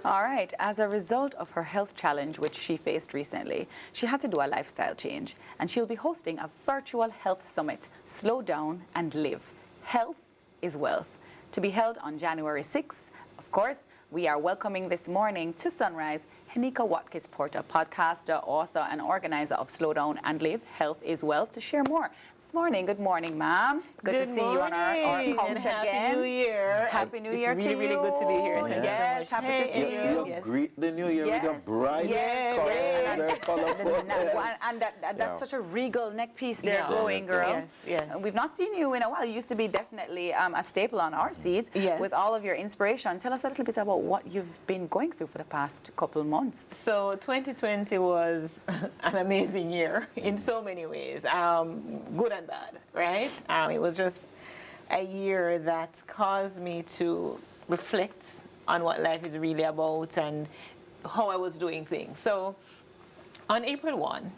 All right. As a result of her health challenge, which she faced recently, she had to do a lifestyle change, and she'll be hosting a virtual health summit, Slow Down and Live. Health is Wealth, to be held on January 6th. Of course, we are welcoming this morning to Sunrise Heneka Watkis-Porter, podcaster, author, and organizer of Slow Down and Live, Health is Wealth, to share more. This morning, good morning, ma'am. Good to see you on our couch again. Happy New Year. Happy New Year to you. It's really good to be here. Yes, happy to see you. You greet the New Year with your bright colors, very colorful. And that's such a regal neck piece there going, girl. Yes. We've not seen you in a while. You used to be definitely a staple on our seats with all of your inspiration. Tell us a little bit about what you've been going through for the past couple months. So 2020 was an amazing year in so many ways, good and bad, right? It was just a year that caused me to reflect on what life is really about and how I was doing things. So on April 1,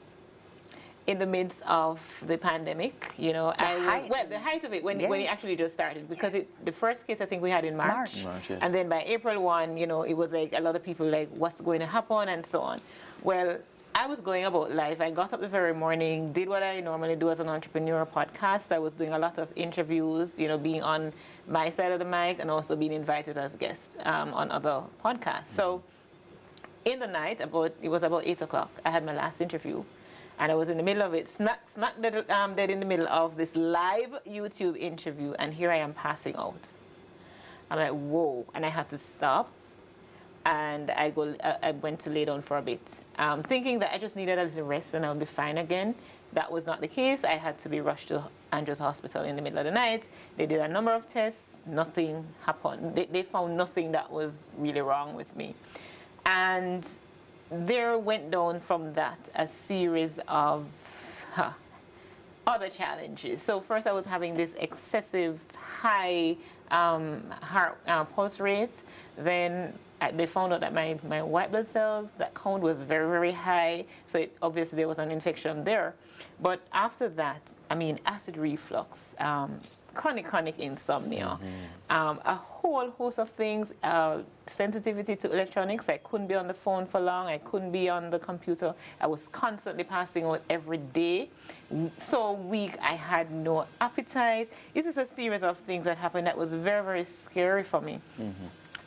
in the midst of the pandemic, you know, the height of it when it actually just started, because the first case I think we had in March yes. And then by April 1, you know, it was like a lot of people like, what's going to happen and so on. Well, I was going about life. I got up the very morning, did what I normally do as an entrepreneur, podcast. I was doing a lot of interviews, you know, being on my side of the mic and also being invited as guests on other podcasts. So in the night, it was about 8 o'clock, I had my last interview. And I was in the middle of it, smack dead in the middle of this live YouTube interview. And here I am passing out. I'm like, whoa. And I had to stop. And I went to lay down for a bit, thinking that I just needed a little rest and I'll be fine again. That was not the case. I had to be rushed to Andrews Hospital in the middle of the night. They did a number of tests. Nothing happened. They found nothing that was really wrong with me. And there went down from that a series of other challenges. So first I was having this excessive high heart pulse rates. Then they found out that my white blood cells, that count was very, very high. So obviously there was an infection there. But after that, I mean, acid reflux, chronic insomnia, a whole host of things, sensitivity to electronics. I couldn't be on the phone for long. I couldn't be on the computer. I was constantly passing out every day. So weak, I had no appetite. This is a series of things that happened that was very, very scary for me.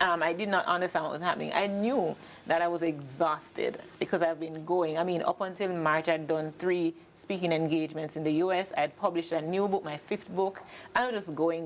I did not understand what was happening. I knew that I was exhausted because I've been going. I mean, up until March, I'd done 3 speaking engagements in the U.S. I'd published a new book, my 5th book. I was just going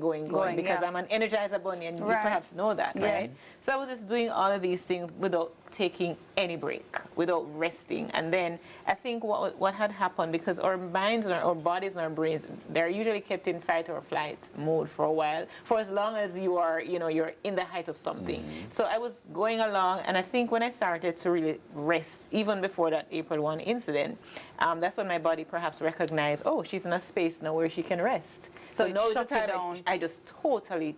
because I'm an Energizer Bunny, and you perhaps know that, right? So I was just doing all of these things without taking any break, without resting. And then I think what had happened, because our minds and our bodies and our brains, they're usually kept in fight or flight mode for a while, for as long as you are, you know, you're in the height of something. So I was going along, and I think when I started to really rest, even before that April 1 incident, that's when my body perhaps recognized, oh, she's in a space now where she can rest. So now shut it down. I just totally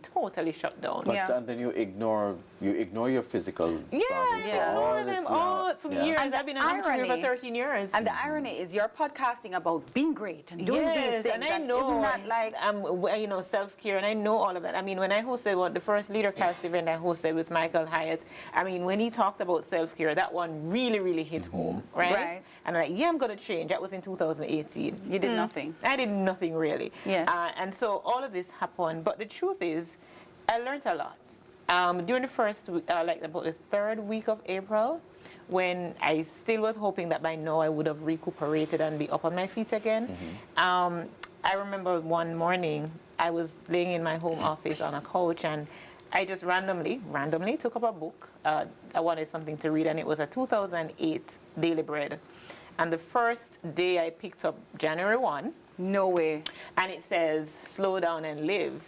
shut down. But and then you ignore your physical body ignore them all from years. I've been an entrepreneur for 13 years. And the irony is you're podcasting about being great and doing these things. And I know, isn't that like, you know, self-care, and I know all of that. I mean, when I hosted the first LeaderCast event I hosted with Michael Hyatt, I mean, when he talked about self-care, that one really hit home, right? And I'm like, yeah, I'm going to change. That was in 2018. You did nothing. I did nothing really. Yes. And so all of this happened, but the truth is, I learned a lot. During the first, like about the 3rd week of April, when I still was hoping that by now I would have recuperated and be up on my feet again. I remember one morning, I was laying in my home office on a couch, and I just randomly took up a book. I wanted something to read, and it was a 2008 Daily Bread. And the first day I picked up January 1. No way. And it says, slow down and live.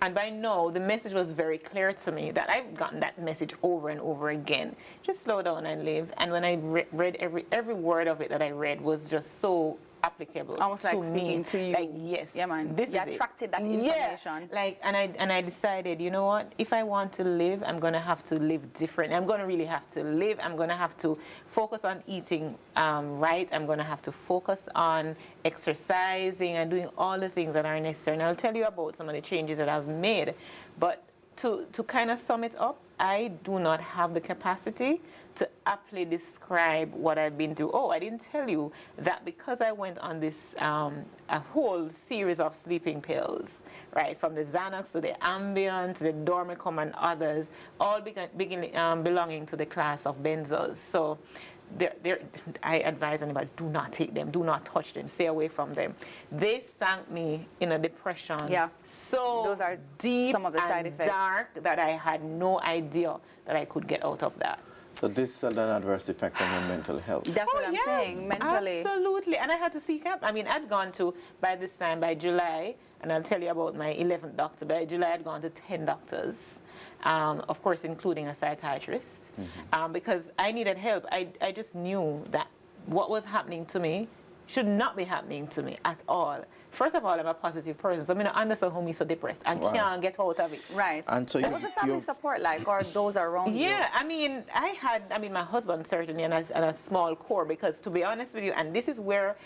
And by now, the message was very clear to me that I've gotten that message over and over again. Just slow down and live. And when I read every word of it that I read was just so applicable. Almost like speaking to you. Like, yes. Yeah, man. This you is attracted that information. Yeah. Like, and I decided, you know what? If I want to live, I'm going to have to live different. I'm going to really have to live. I'm going to have to focus on eating right. I'm going to have to focus on exercising and doing all the things that are necessary. And I'll tell you about some of the changes that I've made. But to kind of sum it up, I do not have the capacity to aptly describe what I've been through. Oh, I didn't tell you that because I went on this a whole series of sleeping pills, right, from the Xanax to the Ambien to the Dormicum and others, all belonging to the class of benzos. So I advise anybody, do not take them, do not touch them, stay away from them. They sank me in a depression so those are deep some of the side and effects. dark that I had no idea that I could get out of that. So this had an adverse effect on your mental health. That's what I'm saying, mentally. Absolutely. And I had to seek help. I mean, I'd gone to, by this time, by July, and I'll tell you about my 11th doctor, by July I'd gone to 10 doctors. Of course, including a psychiatrist, because I needed help. I just knew that what was happening to me should not be happening to me at all. First of all, I'm a positive person, so I mean, I understand how me so depressed and can't get out of it. Right. And so what was the family support like, or those around you? Yeah, I mean, my husband certainly, and a small core, because to be honest with you, and this is where,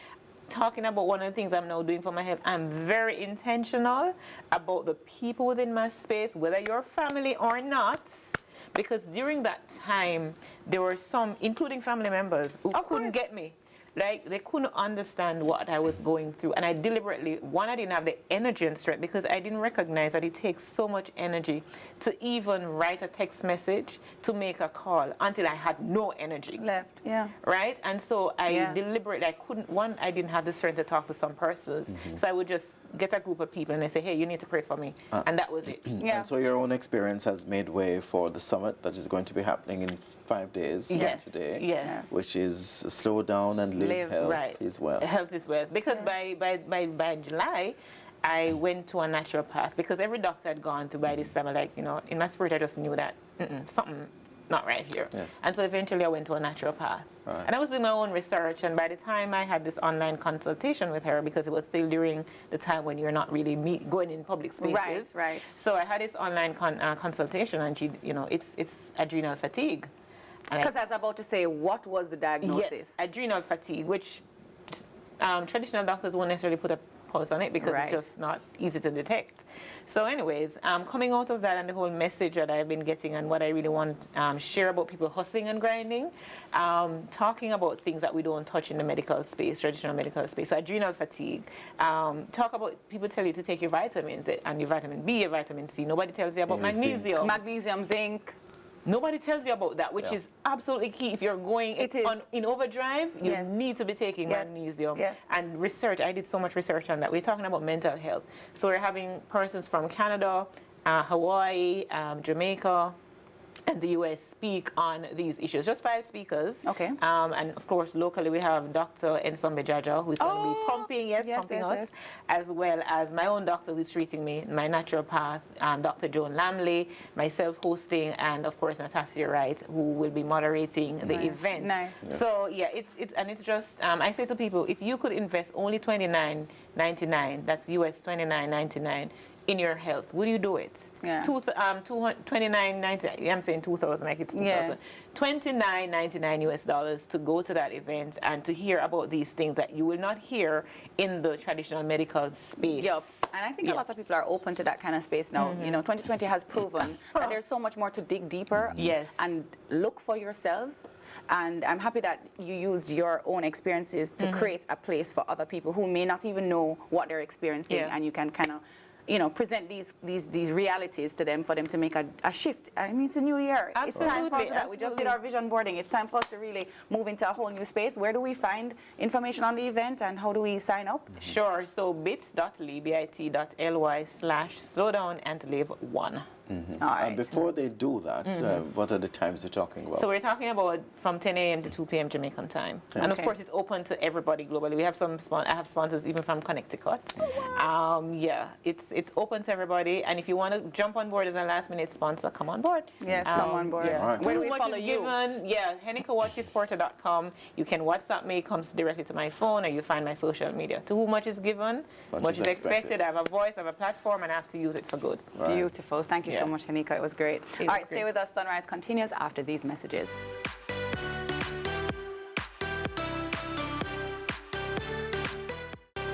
talking about one of the things I'm now doing for my health, I'm very intentional about the people within my space, whether you're family or not, because during that time, there were some, including family members, who couldn't get me. Like, they couldn't understand what I was going through. And I deliberately, one, I didn't have the energy and strength because I didn't recognize that it takes so much energy to even write a text message, to make a call, until I had no energy. Left, yeah. Right? And so I deliberately, I couldn't, one, I didn't have the strength to talk to some persons. So I would just get a group of people and they say, hey, you need to pray for me. And that was it. And so your own experience has made way for the summit that is going to be happening in 5 days from today. Which is slow down and live health is well. Health is well. Because by July, I went to a naturopath, because every doctor I'd gone to by this time, in my spirit, I just knew that something not right here. And so eventually I went to a naturopath. And I was doing my own research, and by the time I had this online consultation with her, because it was still during the time when you're not really going in public spaces. Right. So I had this online consultation, and she, it's adrenal fatigue. Because I was about to say, what was the diagnosis? Yes, adrenal fatigue, which traditional doctors won't necessarily put a pause on it because it's just not easy to detect. So anyways, coming out of that and the whole message that I've been getting and what I really want to share about people hustling and grinding, talking about things that we don't touch in the medical space, traditional medical space, so adrenal fatigue. Talk about, people tell you to take your vitamins and your vitamin B, your vitamin C. Nobody tells you about magnesium. Magnesium, zinc. Nobody tells you about that, which is absolutely key. If you're going in overdrive, you need to be taking magnesium. And research, I did so much research on that. We're talking about mental health. So we're having persons from Canada, Hawaii, Jamaica, and the U.S. speak on these issues. Just 5 speakers. Okay. And of course, locally we have Dr. Ensombe Jaja, who's going to be pumping us, as well as my own doctor who's treating me, my naturopath, Dr. Joan Lamley, myself hosting, and of course Natasha Wright, who will be moderating the event. So it's just, I say to people, if you could invest only $29.99, that's US $29.99, in your health, would you do it? $29.90. I'm saying 2,000 like it's 2,000. $29.99 US dollars to go to that event and to hear about these things that you will not hear in the traditional medical space. And I think a lot of people are open to that kind of space now. 2020 has proven that there's so much more to dig deeper and look for yourselves. And I'm happy that you used your own experiences to create a place for other people who may not even know what they're experiencing, and you can kind of present these realities to them for them to make a shift. I mean, it's a new year. It's time for us that we just did our vision boarding. It's time for us to really move into a whole new space. Where do we find information on the event and how do we sign up? Sure. So bit.ly/slowdownandlive1. And before they do that, what are the times we're talking about? So we're talking about from 10 a.m. to 2 p.m. Jamaican time. And of course, it's open to everybody globally. We have I have sponsors even from Connecticut. It's open to everybody. And if you want to jump on board as a last-minute sponsor, come on board. Yes, come on board. Where do we follow you? HenekaWatkis-Porter.com. You can WhatsApp me. It comes directly to my phone, or you find my social media. To whom much is given, much is expected. I have a voice, I have a platform, and I have to use it for good. Beautiful. Thank you so much, Heneka. It was great. All right, stay with us. Sunrise continues after these messages.